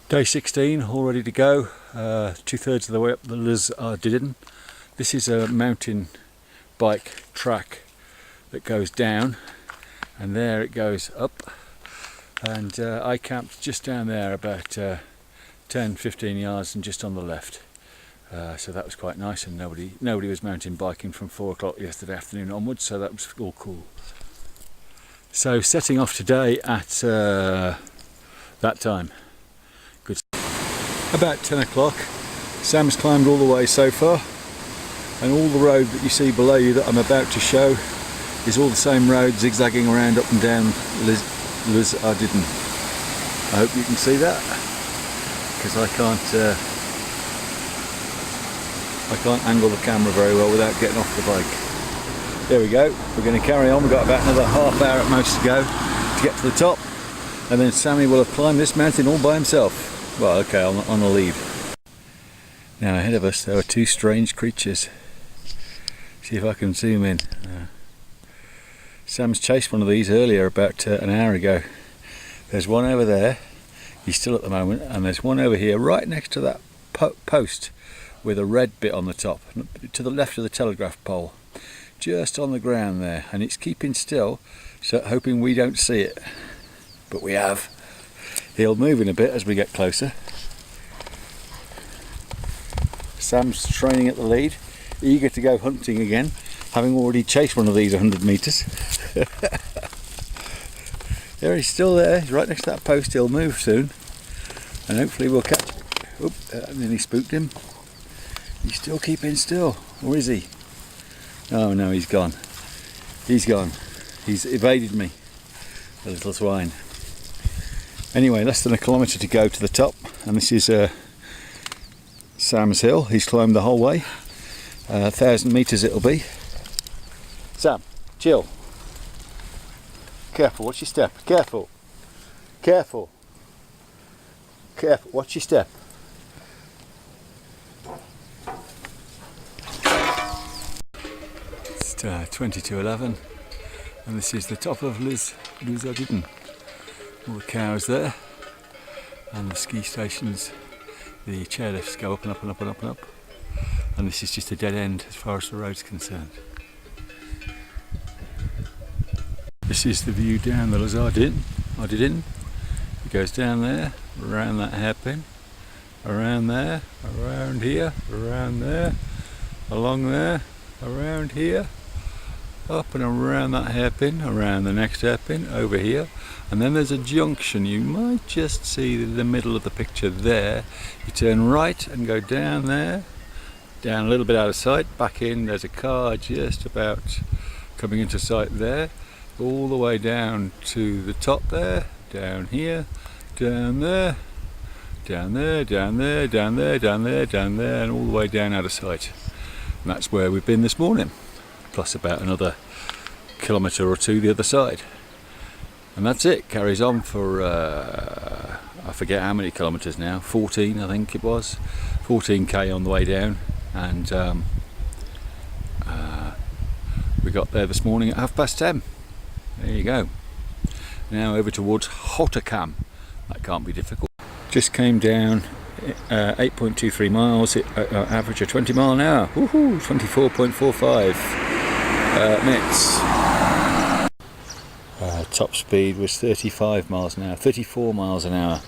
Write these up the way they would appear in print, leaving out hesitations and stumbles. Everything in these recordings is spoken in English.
Day 16, all ready to go. 2/3 of the way up the Les Ardiden. This is a mountain bike track that goes down, and there it goes up. And I camped just down there, about 10-15 yards and just on the left. So that was quite nice, and nobody was mountain biking from 4 o'clock yesterday afternoon onwards, so that was all cool. So setting off today at that time. Good. About 10 o'clock. Sam's climbed all the way so far, and all the road that you see below you that I'm about to show is all the same road zigzagging around up and down Les Ardiden. I hope you can see that, because I can't angle the camera very well without getting off the bike. There we go, we're going to carry on. We've got about another half hour at most to go to get to the top, and then Sammy will have climbed this mountain all by himself. Well, okay, on a lead. Now ahead of us there are two strange creatures. See if I can zoom in. Sam's chased one of these earlier, about an hour ago. There's one over there, he's still at the moment, and there's one over here right next to that post with a red bit on the top, to the left of the telegraph pole, just on the ground there, and it's keeping still, so hoping we don't see it, but we have. He'll move in a bit as we get closer. Sam's training at the lead, eager to go hunting again, having already chased one of these 100 metres. There, he's still there, he's right next to that post. He'll move soon, and hopefully we'll catch him. Oop, and then he spooked him. He's still keeping still, or is he? Oh no, he's gone. He's gone. He's evaded me, the little swine. Anyway, less than a kilometre to go to the top, and this is Sam's hill. He's climbed the whole way. 1,000 metres it'll be. Sam, chill. Careful, watch your step. Careful. Careful. Careful, watch your step. It's 20:11, and this is the top of Les Ardiden. All the cows there, and the ski stations. The chairlifts go up and up and up and up and up, and this is just a dead end as far as the road's concerned. This is the view down the Les Ardiden. It goes down there, around that hairpin, around there, around here, around there, along there, around here, up and around that hairpin, around the next hairpin, over here, and then there's a junction. You might just see the middle of the picture there. You turn right and go down there, down a little bit out of sight, back in. There's a car just about coming into sight there, all the way down to the top there, down here, down there, down there, down there, down there, down there, down there, and all the way down out of sight. And that's where we've been this morning, plus about another kilometre or two the other side. And that's it. Carries on for I forget how many kilometres now, 14 I think it was, 14k on the way down, and we got there this morning at 10:30. There you go. Now over towards Hotterkam. That can't be difficult. Just came down 8.23 miles, average of 20 mile an hour. Woohoo! 24.45 minutes. Top speed was 35 miles an hour, 34 miles an hour,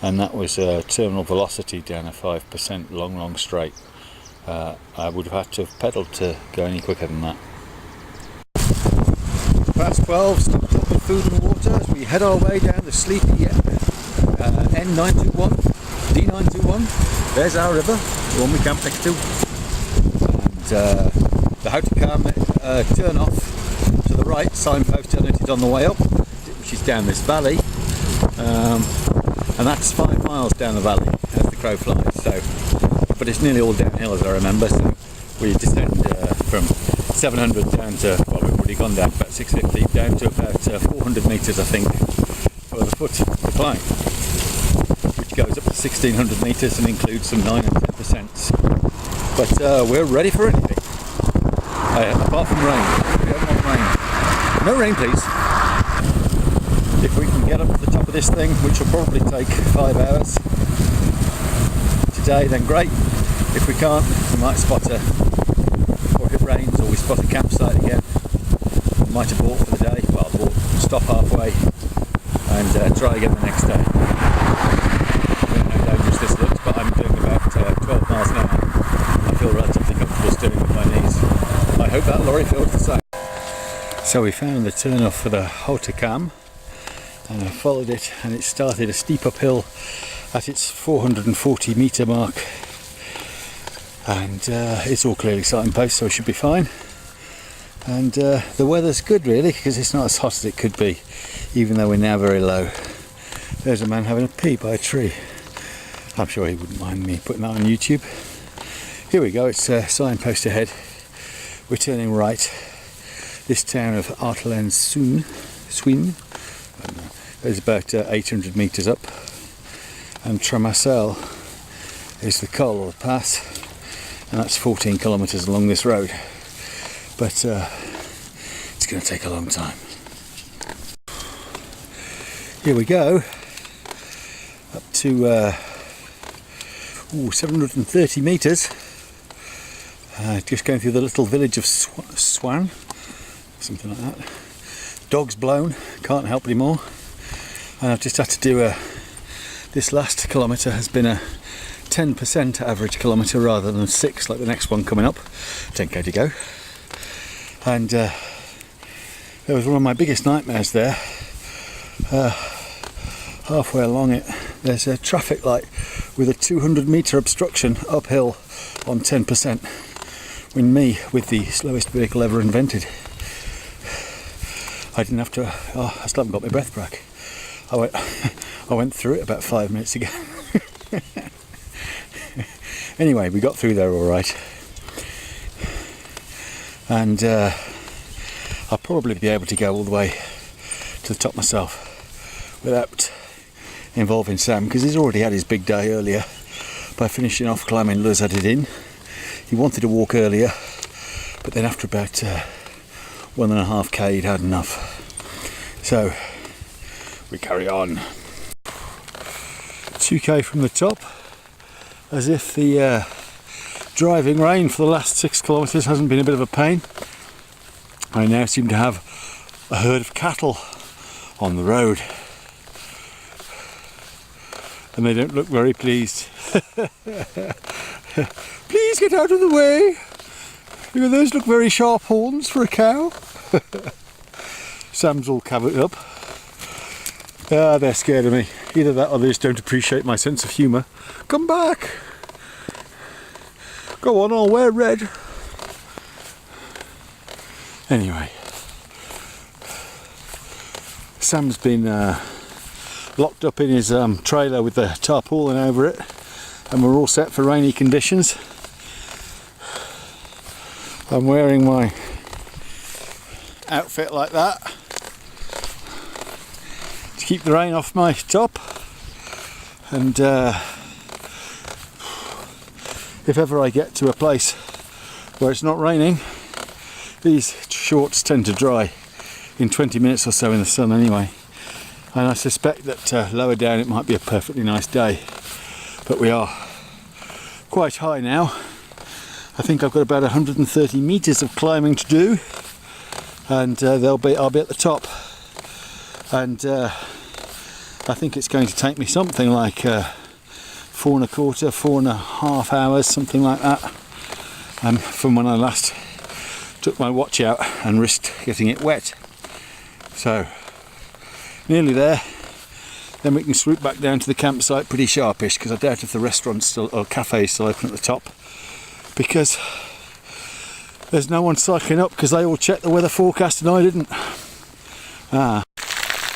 and that was terminal velocity down a 5% long straight. I would have had to have pedalled to go any quicker than that. Past 12, stopped up with food and water as we head our way down the sleepy N921, D921. There's our river, the one we camped next to. And the Hotterkam turn off to the right, signpost on it is on the way up, which is down this valley. And that's 5 miles down the valley as the crow flies. So, but it's nearly all downhill as I remember, so we descend from 700 down to, well, we've already gone down about 650, down to about 400 metres I think for the foot to climb, which goes up to 1600 metres and includes some 9 and 10%. But we're ready for anything, apart from rain. We don't want rain. No rain please. If we can get up to the top of this thing, which will probably take 5 hours, today, then great. If we can't, we might spot a, or if it rains or we spot a campsite again, we might abort for the day. Well, abort, stop halfway and try again the next day. I don't know how dangerous this looks, but I'm doing about 12 miles an hour. I feel relatively comfortable steering with my knees. I hope that lorry feels the same. So we found the turn off for the Hautecam, and I followed it, and it started a steep uphill at its 440 metre mark, and it's all clearly signpost, so it should be fine. And the weather's good really, because it's not as hot as it could be, even though we're now very low. There's a man having a pee by a tree. I'm sure he wouldn't mind me putting that on YouTube. Here we go, it's a signpost ahead. We're turning right. This town of Artelen-Swin is about 800 metres up, and Tramasel is the col or the pass, and that's 14 kilometres along this road, but it's going to take a long time. Here we go, up to 730 metres, just going through the little village of Swan, something like that. Dog's blown, can't help anymore, and I've just had to do this last kilometre has been a 10% average kilometre rather than 6 like the next one coming up. 10k to go, and there was one of my biggest nightmares there. Halfway along it, there's a traffic light with a 200 metre obstruction uphill on 10%, when me, with the slowest vehicle ever invented, I didn't have to, I still haven't got my breath back. I went through it about 5 minutes ago. Anyway, we got through there all right. And I'll probably be able to go all the way to the top myself without involving Sam, because he's already had his big day earlier by finishing off climbing Les Adidin. He wanted to walk earlier, but then after about 1.5k he'd had enough. So we carry on. 2k from the top, as if the driving rain for the last 6 kilometres hasn't been a bit of a pain. I now seem to have a herd of cattle on the road, and they don't look very pleased. Please get out of the way. Those look very sharp horns for a cow. Sam's all covered up. They're scared of me. Either that or they just don't appreciate my sense of humour. Come back! Go on, I'll wear red. Anyway, Sam's been locked up in his trailer with the tarpaulin over it, and we're all set for rainy conditions. I'm wearing my outfit like that to keep the rain off my top, and if ever I get to a place where it's not raining, these shorts tend to dry in 20 minutes or so in the sun anyway, and I suspect that lower down it might be a perfectly nice day, but we are quite high now. I think I've got about 130 metres of climbing to do, and I'll be at the top, and I think it's going to take me something like 4.25 hours, something like that, from when I last took my watch out and risked getting it wet. So nearly there, then we can swoop back down to the campsite pretty sharpish, because I doubt if the restaurant's still, or cafe is still open at the top, because there's no one cycling up, because they all checked the weather forecast and I didn't.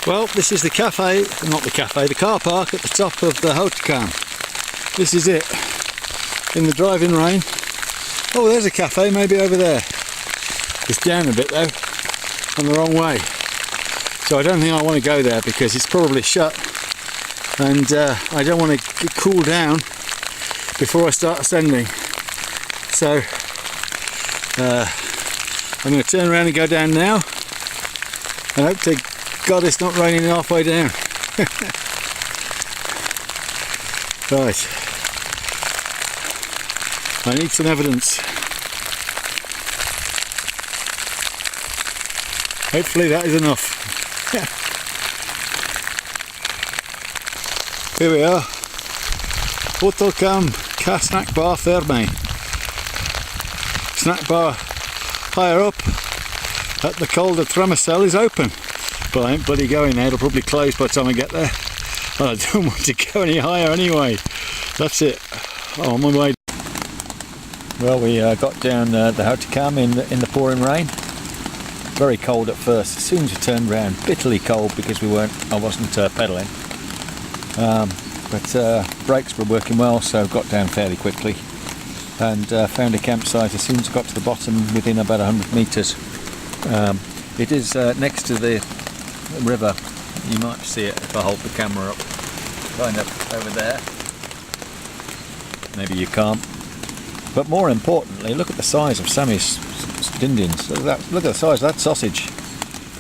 Well, this is the cafe, not the cafe, the car park at the top of the Hautecam. This is it, in the driving rain. Oh, there's a cafe, maybe over there. It's down a bit though, on the wrong way. So I don't think I want to go there, because it's probably shut, and I don't want to cool down before I start ascending. So I'm going to turn around and go down now, and hope to God it's not raining halfway down. Right, I need some evidence. Hopefully that is enough. Here we are. Autocam Ca snack bar fermé. Snack bar higher up at the Col de Tremesel is open. But I ain't bloody going there, it'll probably close by the time I get there. And I don't want to go any higher anyway. That's it. Oh, on my way. Well, we got down the Autocam in the pouring rain. Very cold at first. As soon as we turned round, bitterly cold because I wasn't pedalling. But brakes were working well, so got down fairly quickly and found a campsite as soon as I got to the bottom within about 100 metres. It is next to the river. You might see it if I hold the camera up, kind of over there. Maybe you can't. But more importantly, look at the size of Sammy's Indians. Look at the size of that sausage.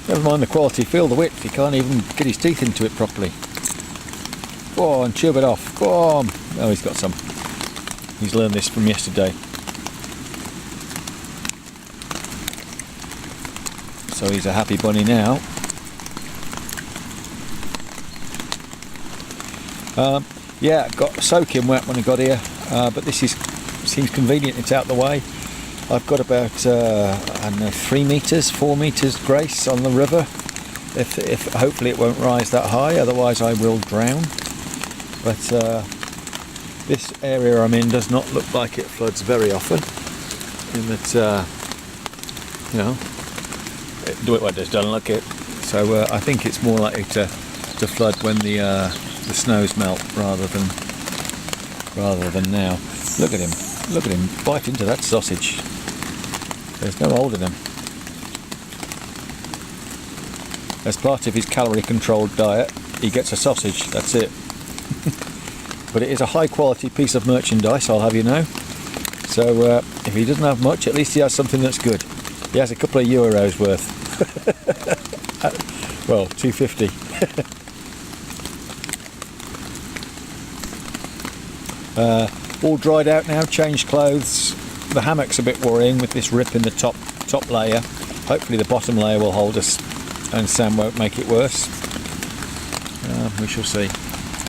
Never mind the quality, feel the width. He can't even get his teeth into it properly. Go on, chew it off. Go on. Oh, he's got some. He's learned this from yesterday. So he's a happy bunny now. Yeah, got soaking wet when I got here, but this seems convenient. It's out the way. I've got about I don't know, 4 meters grace on the river. If hopefully it won't rise that high, otherwise I will drown. But this area I'm in does not look like it floods very often. In that, you know, it just doesn't look it. So I think it's more likely to flood when the snows melt rather than now. Look at him bite into that sausage. There's no holding him. As part of his calorie controlled diet, he gets a sausage, that's it. But it is a high quality piece of merchandise, I'll have you know. So if he doesn't have much, at least he has something that's good. He has a couple of euros worth. Well, 2.50. All dried out now, changed clothes. The hammock's a bit worrying with this rip in the top layer. Hopefully the bottom layer will hold us and Sam won't make it worse. We shall see.